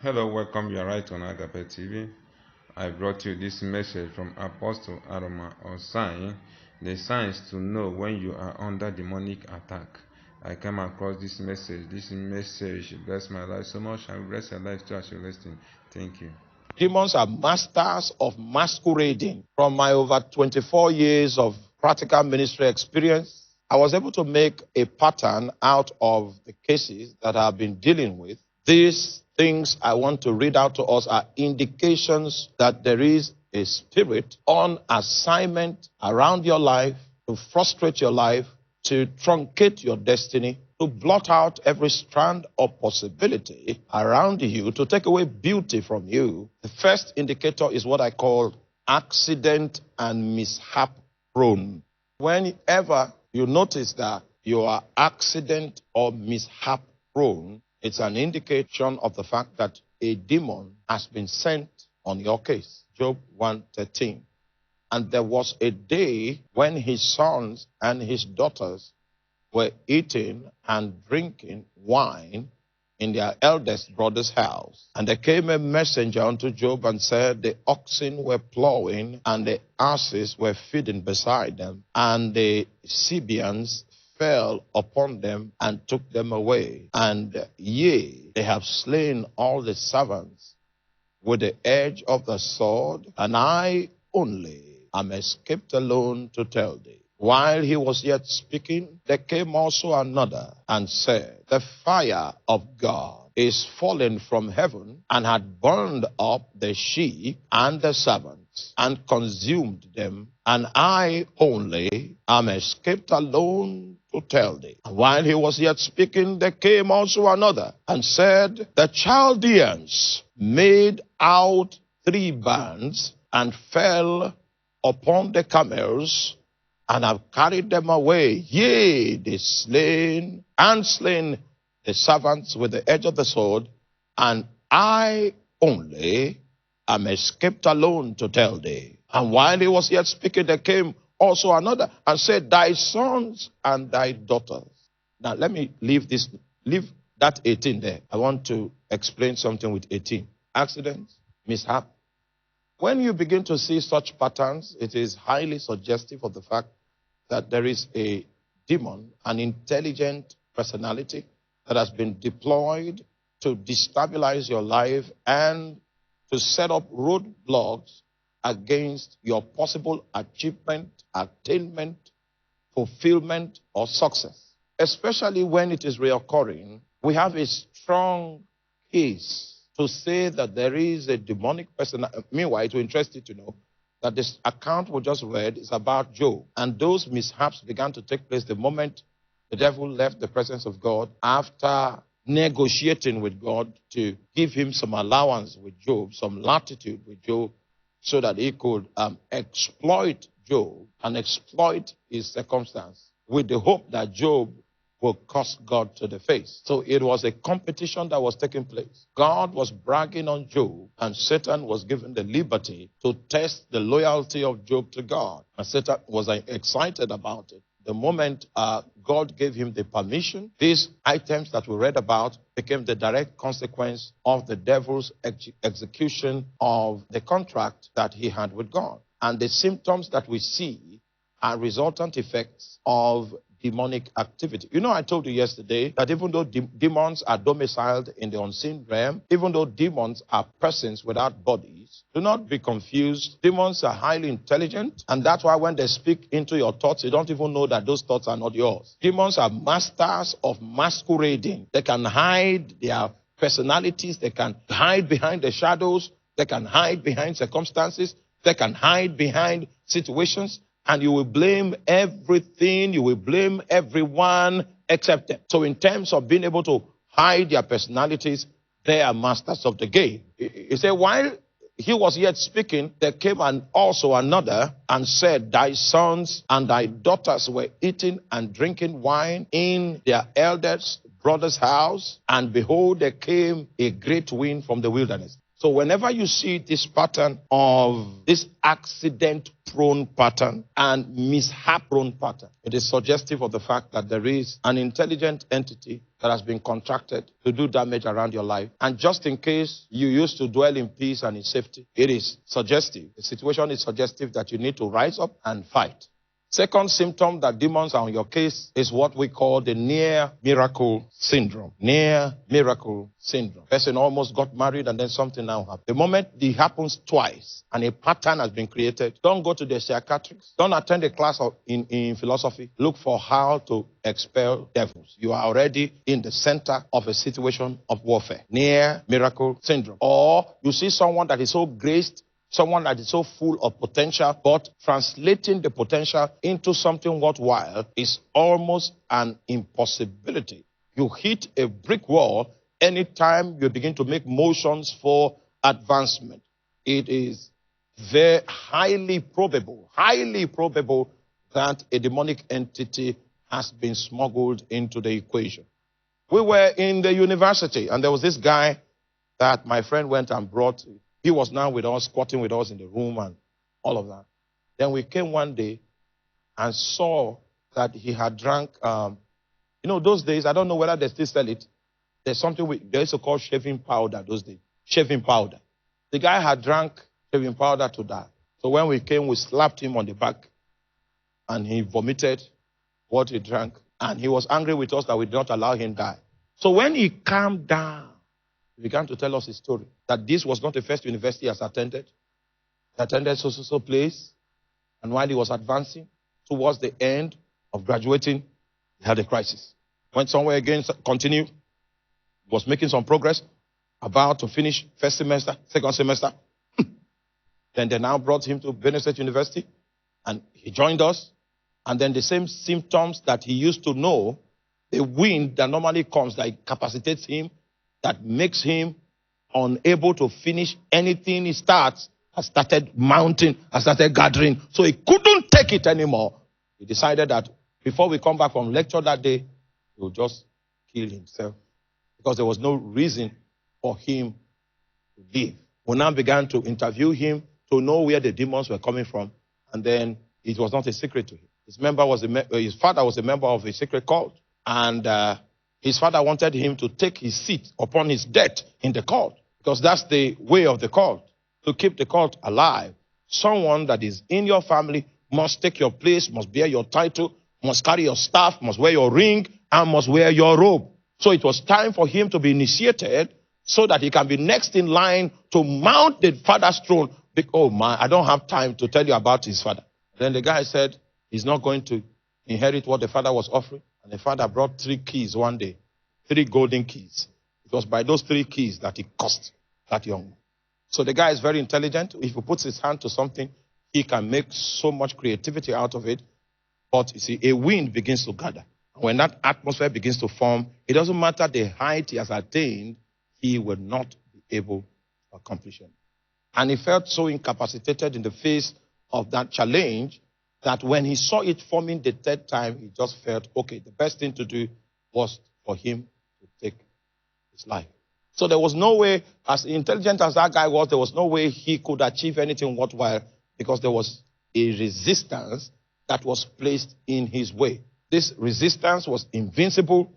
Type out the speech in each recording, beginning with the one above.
Hello, welcome. You are right on Agape TV. I brought you this message from Apostle Arome Osayi, the signs to know when you are under demonic attack. I came across this message. This message bless my life so much. I will bless your life too as you listen. Thank you. Demons are masters of masquerading. From my over 24 years of practical ministry experience, I was able to make a pattern out of the cases that I've been dealing with. These things I want to read out to us are indications that there is a spirit on assignment around your life to frustrate your life, to truncate your destiny, to blot out every strand of possibility around you, to take away beauty from you. The first indicator is what I call accident and mishap prone. Whenever you notice that you are accident or mishap prone, it's an indication of the fact that a demon has been sent on your case. Job 1:13. And there was a day when his sons and his daughters were eating and drinking wine in their eldest brother's house. And there came a messenger unto Job and said, the oxen were plowing and the asses were feeding beside them, and the Sabeans fell upon them and took them away. And yea, they have slain all the servants with the edge of the sword, and I only am escaped alone to tell thee. While he was yet speaking, there came also another and said, the fire of God is fallen from heaven and had burned up the sheep and the servants and consumed them, and I only am escaped alone to tell thee. And while he was yet speaking, there came also another and said, the Chaldeans made out 3 bands and fell upon the camels and have carried them away. Yea, they slain the servants with the edge of the sword, and I only am escaped alone to tell thee. And while he was yet speaking, there came also another and said, thy sons and thy daughters. Now let me leave that 18 there. I want to explain something with 18. Accidents, mishap. When you begin to see such patterns, it is highly suggestive of the fact that there is a demon, an intelligent personality that has been deployed to destabilize your life and to set up roadblocks against your possible achievement, attainment, fulfillment, or success. Especially when it is reoccurring, we have a strong case to say that there is a demonic person. Meanwhile, it will interest you to know that this account we just read is about Job. And those mishaps began to take place the moment the devil left the presence of God after negotiating with God to give him some allowance with Job, some latitude with Job, so that he could exploit Job and exploit his circumstance with the hope that Job will curse God to the face. So it was a competition that was taking place. God was bragging on Job, and Satan was given the liberty to test the loyalty of Job to God. And Satan was excited about it. The moment God gave him the permission, these items that we read about became the direct consequence of the devil's execution of the contract that he had with God. And the symptoms that we see are resultant effects of demonic activity. You know, I told you yesterday that even though demons are domiciled in the unseen realm, even though demons are persons without bodies, do not be confused. Demons are highly intelligent, and that's why when they speak into your thoughts, you don't even know that those thoughts are not yours. Demons are masters of masquerading. They can hide their personalities. They can hide behind the shadows. They can hide behind circumstances. They can hide behind situations. And you will blame everything, you will blame everyone except them. So in terms of being able to hide their personalities, they are masters of the game. He said, while he was yet speaking, there came also another and said, thy sons and thy daughters were eating and drinking wine in their eldest brother's house, and behold, there came a great wind from the wilderness. So whenever you see this pattern of this accident-prone pattern and mishap-prone pattern, it is suggestive of the fact that there is an intelligent entity that has been contracted to do damage around your life. And just in case you used to dwell in peace and in safety, it is suggestive. The situation is suggestive that you need to rise up and fight. Second symptom that demons are on your case is what we call the near miracle syndrome. Near miracle syndrome. Person almost got married and then something now happened. The moment it happens twice and a pattern has been created, don't go to the psychiatrist. Don't attend a class in philosophy. Look for how to expel devils. You are already in the center of a situation of warfare. Near miracle syndrome. Or you see someone that is so graced, someone that is so full of potential, but translating the potential into something worthwhile is almost an impossibility. You hit a brick wall anytime you begin to make motions for advancement. It is very highly probable that a demonic entity has been smuggled into the equation. We were in the university, and there was this guy that my friend went and brought. He was now with us, squatting with us in the room and all of that. Then we came one day and saw that he had drank, those days, I don't know whether they still sell it. There's something they used to call shaving powder those days. Shaving powder. The guy had drank shaving powder to die. So when we came, we slapped him on the back and he vomited what he drank. And he was angry with us that we did not allow him die. So when he calmed down, he began to tell us his story. That this was not the first university he has attended. He attended so place. And while he was advancing towards the end of graduating, he had a crisis. Went somewhere again, continued. Was making some progress. About to finish first semester, second semester. Then they now brought him to Benue State University. And he joined us. And then the same symptoms that he used to know, the wind that normally comes, that incapacitates him, that makes him unable to finish anything he starts, has started mounting, has started gathering. So he couldn't take it anymore. He decided that before we come back from lecture that day, he would just kill himself. Because there was no reason for him to live. We now began to interview him to know where the demons were coming from. And then it was not a secret to him. His father was a member of a secret cult. And his father wanted him to take his seat upon his death in the cult, because that's the way of the cult, to keep the cult alive. Someone that is in your family must take your place, must bear your title, must carry your staff, must wear your ring, and must wear your robe. So it was time for him to be initiated so that he can be next in line to mount the father's throne. Oh man, I don't have time to tell you about his father. Then the guy said he's not going to inherit what the father was offering. And the father brought 3 keys one day, 3 golden keys. It was by those 3 keys that he cursed that young man. So the guy is very intelligent. If he puts his hand to something, he can make so much creativity out of it. But you see, a wind begins to gather. And when that atmosphere begins to form, it doesn't matter the height he has attained, he will not be able to accomplish it. And he felt so incapacitated in the face of that challenge that when he saw it forming the 3rd time, he just felt, okay, the best thing to do was for him to take his life. So there was no way, as intelligent as that guy was, there was no way he could achieve anything worthwhile, because there was a resistance that was placed in his way. This resistance was invincible,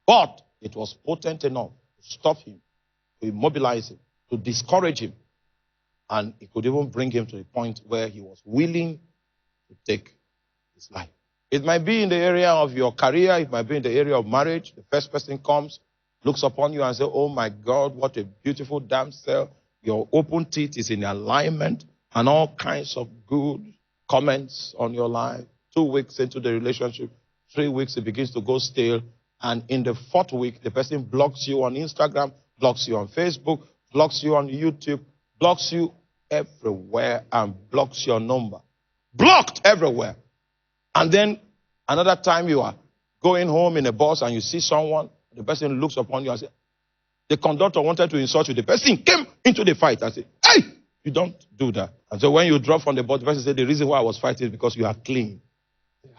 but it was potent enough to stop him, to immobilize him, to discourage him. And it could even bring him to the point where he was willing to take his life. It might be in the area of your career. It might be in the area of marriage. The first person comes, looks upon you and says, oh my God, what a beautiful damsel. Your open teeth is in alignment, and all kinds of good comments on your life. 2 weeks into the relationship, 3 weeks, it begins to go stale. And in the 4th week, the person blocks you on Instagram, blocks you on Facebook, blocks you on YouTube, blocks you everywhere, and blocks your number. Blocked everywhere. And then another time you are going home in a bus and you see someone, the person looks upon you and says, the conductor wanted to insult you. The person came into the fight and said, hey, you don't do that. And so when you drop from the bus, the person said, the reason why I was fighting is because you are clean. Yeah.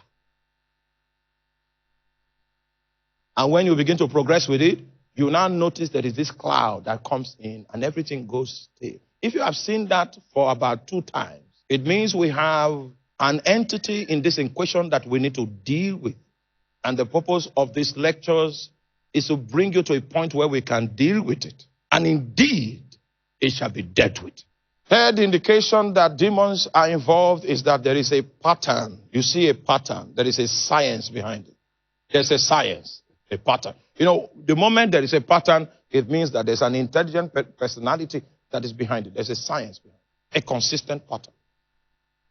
And when you begin to progress with it, you now notice there is this cloud that comes in and everything goes stale. If you have seen that for about 2 times, it means we have an entity in this equation that we need to deal with. And the purpose of these lectures is to bring you to a point where we can deal with it. And indeed, it shall be dealt with. Third indication that demons are involved is that there is a pattern. You see a pattern. There is a science behind it. There's a science, a pattern. You know, the moment there is a pattern, it means that there's an intelligent personality that is behind it. There's a science behind it, a consistent pattern.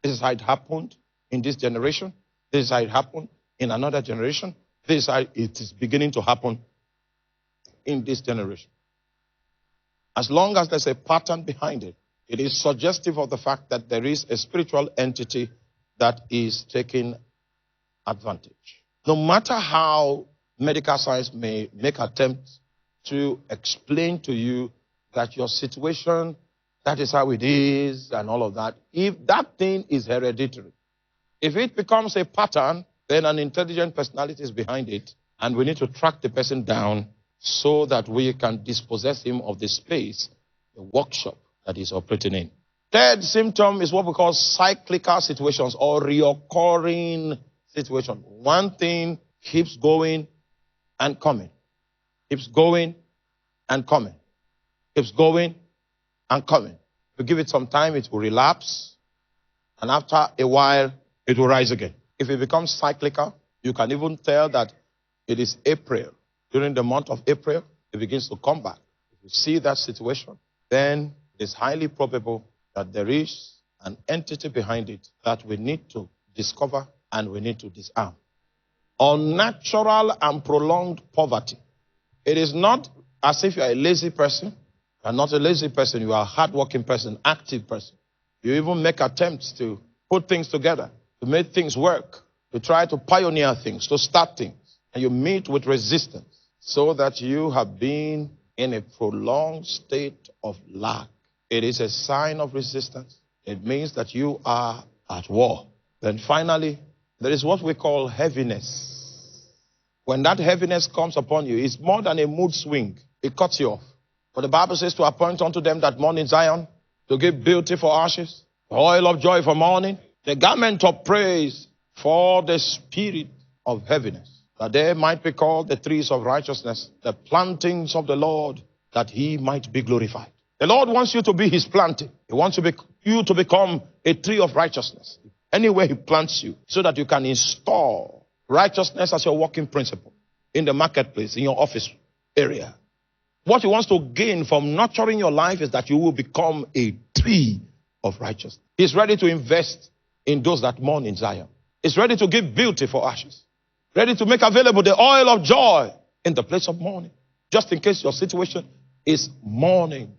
This is how it happened in this generation. This is how it happened in another generation. This is how it is beginning to happen in this generation. As long as there's a pattern behind it, it is suggestive of the fact that there is a spiritual entity that is taking advantage. No matter how medical science may make attempts to explain to you that your situation, that is how it is, and all of that, if that thing is hereditary, if it becomes a pattern, then an intelligent personality is behind it, and we need to track the person down so that we can dispossess him of the space, the workshop that he's operating in. Third symptom is what we call cyclical situations or reoccurring situations. One thing keeps going and coming, keeps going and coming, keeps going and coming. You give it some time, it will relapse, and after a while, it will rise again. If it becomes cyclical, you can even tell that it is April. During the month of April, it begins to come back. If you see that situation, then it is highly probable that there is an entity behind it that we need to discover and we need to disarm. Unnatural and prolonged poverty. It is not as if you are a lazy person. You are not a lazy person. You are a hardworking person, active person. You even make attempts to put things together, to make things work, to try to pioneer things, to start things. And you meet with resistance so that you have been in a prolonged state of lack. It is a sign of resistance. It means that you are at war. Then finally, there is what we call heaviness. When that heaviness comes upon you, it's more than a mood swing. It cuts you off. But the Bible says to appoint unto them that mourn in Zion, to give beauty for ashes, oil of joy for mourning, the garment of praise for the spirit of heaviness, that they might be called the trees of righteousness, the plantings of the Lord, that he might be glorified. The Lord wants you to be his planting. He wants you to become a tree of righteousness anywhere he plants you, so that you can install righteousness as your working principle in the marketplace, in your office area. What he wants to gain from nurturing your life is that you will become a tree of righteousness. He's ready to invest in those that mourn in Zion. He's ready to give beauty for ashes. Ready to make available the oil of joy in the place of mourning. Just in case your situation is mourning.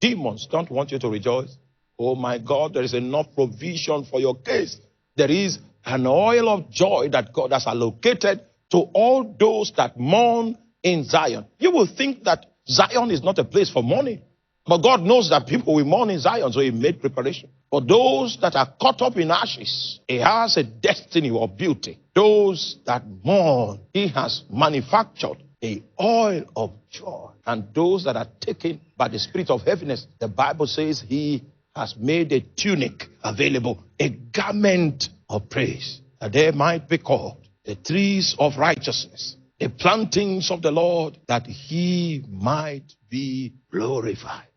Demons don't want you to rejoice. Oh my God, there is enough provision for your case. There is an oil of joy that God has allocated to all those that mourn in Zion. You will think that Zion is not a place for mourning. But God knows that people will mourn in Zion, so he made preparation. For those that are caught up in ashes, he has a destiny of beauty. Those that mourn, he has manufactured the oil of joy. And those that are taken by the spirit of heaviness, the Bible says he has made a tunic available, a garment of praise, that they might be called the trees of righteousness, the plantings of the Lord, that he might be glorified.